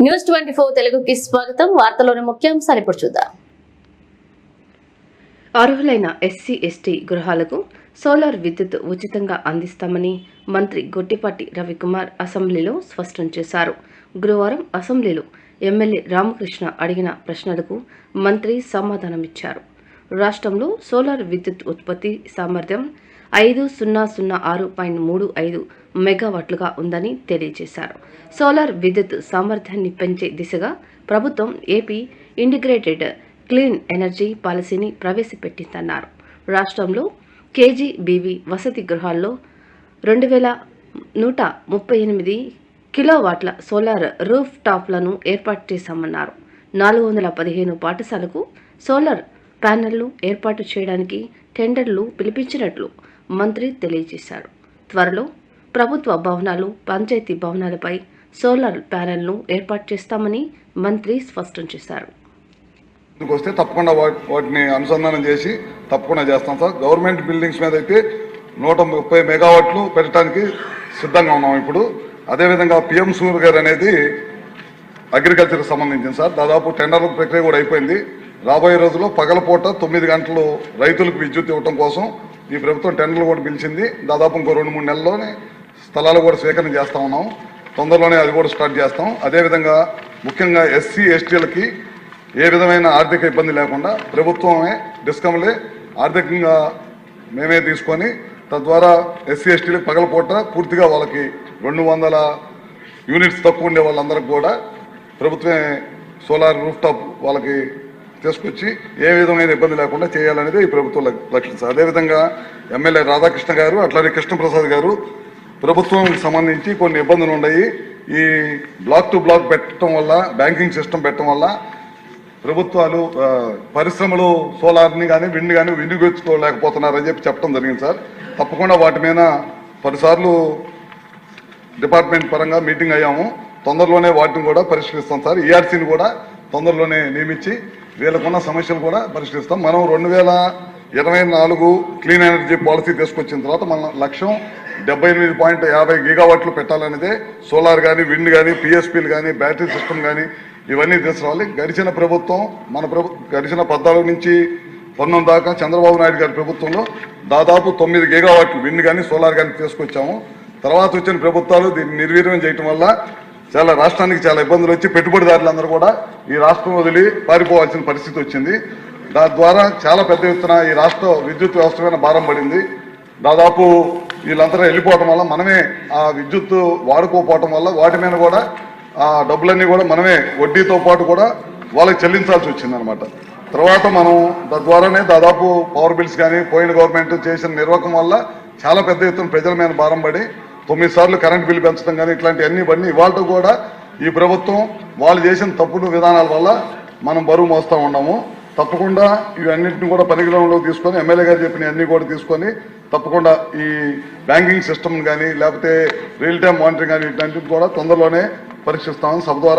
News 24 తెలుగుకి స్వాగతం. వార్తలోని ముఖ్యాంశాలు ఇప్పుడు చూద్దాం. అర్హులైన ఎస్సీ ఎస్టీ గృహాలకు సోలార్ విద్యుత్ ఉచితంగా అందిస్తామని మంత్రి గొట్టిపాటి రవికుమార్ అసెంబ్లీలో స్పష్టం చేశారు. గురువారం అసెంబ్లీలో ఎమ్మెల్యే రామకృష్ణ అడిగిన ప్రశ్నలకు మంత్రి సమాధానమిచ్చారు. రాష్ట్రంలో సోలార్ విద్యుత్ ఉత్పత్తి సామర్థ్యం 5006.35 మెగావాట్లుగా ఉందని తెలియజేశారు. సోలార్ విద్యుత్ సామర్థ్యాన్ని పెంచే దిశగా ప్రభుత్వం ఏపీ ఇంటిగ్రేటెడ్ క్లీన్ ఎనర్జీ పాలసీని ప్రవేశపెట్టిందన్నారు. రాష్ట్రంలో కేజీబీవీ వసతి గృహాల్లో 2138 కిలోవాట్ల సోలార్ రూఫ్ టాప్లను ఏర్పాటు చేశామన్నారు. 415 పాఠశాలకు సోలార్ ప్యానెళ్లు ఏర్పాటు చేయడానికి టెండర్లు పిలిపించినట్లు మంత్రి తెలియజేశారు. త్వరలో ప్రభుత్వ భవనాలు, పంచాయతీ భవనాలపై సోలార్ ప్యానెల్ను ఏర్పాటు చేస్తామని మంత్రి స్పష్టం చేశారు. వస్తే తప్పకుండా వాటిని అనుసంధానం చేసి తప్పకుండా చేస్తాం సార్. గవర్నమెంట్ బిల్డింగ్స్ మీద అయితే 130 మెగావాట్లు పెట్టడానికి సిద్ధంగా ఉన్నాం. ఇప్పుడు అదేవిధంగా పిఎం సూర్య గారు అనేది అగ్రికల్చర్కి సంబంధించింది సార్. దాదాపు టెండర్ల ప్రక్రియ కూడా అయిపోయింది. రాబోయే రోజుల్లో పగలపూట 9 గంటలు రైతులకు విద్యుత్ ఇవ్వడం కోసం ఈ ప్రభుత్వం టెండర్లు కూడా పిలిచింది. దాదాపు ఇంకో 2-3 నెలల్లోనే స్థలాలు కూడా స్వీకరణ చేస్తూ ఉన్నాం. తొందరలోనే అది కూడా స్టార్ట్ చేస్తాం. అదేవిధంగా ముఖ్యంగా ఎస్సీ ఎస్టీలకి ఏ విధమైన ఆర్థిక ఇబ్బంది లేకుండా ప్రభుత్వమే డిస్కమ్లే ఆర్థికంగా మేమే తీసుకొని తద్వారా ఎస్సీ ఎస్టీలకు పగలపూట పూర్తిగా వాళ్ళకి 200 యూనిట్స్ తక్కువ ఉండే వాళ్ళందరికీ కూడా ప్రభుత్వమే సోలార్ రూఫ్ టాప్ వాళ్ళకి తీసుకొచ్చి ఏ విధమైన ఇబ్బంది లేకుండా చేయాలనేది ఈ ప్రభుత్వం లక్ష్యం. అదేవిధంగా ఎమ్మెల్యే రాధాకృష్ణ గారు అట్లానే కృష్ణప్రసాద్ గారు ప్రభుత్వానికి సంబంధించి కొన్ని ఇబ్బందులు ఉన్నాయి. ఈ బ్లాక్ టు బ్లాక్ పెట్టడం వల్ల, బ్యాంకింగ్ సిస్టమ్ పెట్టడం వల్ల ప్రభుత్వాలు పరిశ్రమలు సోలార్ని కానీ విండ్ కానీ వినియోగించుకోలేకపోతున్నారని చెప్పడం జరిగింది సార్. తప్పకుండా వాటి మీద 10 సార్లు డిపార్ట్మెంట్ పరంగా మీటింగ్ అయ్యాము. తొందరలోనే వాటిని కూడా పరిష్కరిస్తాం సార్. ఈఆర్సీని కూడా తొందరలోనే నియమించి వీళ్ళకున్న సమస్యలు కూడా పరిష్కరిస్తాం. మనం 2024 క్లీన్ ఎనర్జీ పాలసీ తీసుకొచ్చిన తర్వాత మన లక్ష్యం 78.50 గిగావాట్లు పెట్టాలనేదే. సోలార్ కానీ, విండ్ కానీ, పిఎస్పీలు కానీ, బ్యాటరీ సిస్టమ్ కానీ ఇవన్నీ తీసుకురావాలి. గడిచిన ప్రభుత్వం గడిచిన 14 నుంచి 19 దాకా చంద్రబాబు నాయుడు గారి ప్రభుత్వంలో దాదాపు 9 గిగావాట్లు విండ్ కానీ, సోలార్ కానీ తీసుకొచ్చాము. తర్వాత వచ్చిన ప్రభుత్వాలు దీన్ని నిర్వీర్యం చేయటం వల్ల చాలా రాష్ట్రానికి చాలా ఇబ్బందులు వచ్చి పెట్టుబడిదారులందరూ కూడా ఈ రాష్ట్రం వదిలి పారిపోవాల్సిన పరిస్థితి వచ్చింది. దాని ద్వారా చాలా పెద్ద ఎత్తున ఈ రాష్ట్ర విద్యుత్ వ్యవస్థ మీద భారం పడింది. దాదాపు వీళ్ళందరూ వెళ్ళిపోవటం వల్ల మనమే ఆ విద్యుత్ వాడుకోపోవటం వల్ల వాటి మీద కూడా ఆ డబ్బులన్నీ కూడా మనమే వడ్డీతో పాటు కూడా వాళ్ళకి చెల్లించాల్సి వచ్చిందనమాట. తర్వాత మనం తద్వారానే దాదాపు పవర్ బిల్స్ కానీ పోయిన గవర్నమెంట్ చేసిన నిర్వాహకం వల్ల చాలా పెద్ద ఎత్తున ప్రజల మీద భారం పడి 9 సార్లు కరెంట్ బిల్లు పెంచడం కానీ ఇట్లాంటివన్నీ ఇవాళ కూడా ఈ ప్రభుత్వం వాళ్ళు చేసిన తప్పుడు విధానాల వల్ల మనం బరువు మోస్తూ ఉన్నాము. తప్పకుండా ఇవన్నింటిని కూడా పరిగణనలోకి తీసుకొని ఎమ్మెల్యే గారు చెప్పిన అన్ని కూడా తీసుకొని తప్పకుండా ఈ బ్యాంకింగ్ సిస్టమ్ కానీ లేకపోతే రియల్ టైమ్ మానిటరింగ్ కానీ ఇట్లాంటివి కూడా తొందరలోనే పరీక్షిస్తామని సభ ద్వారా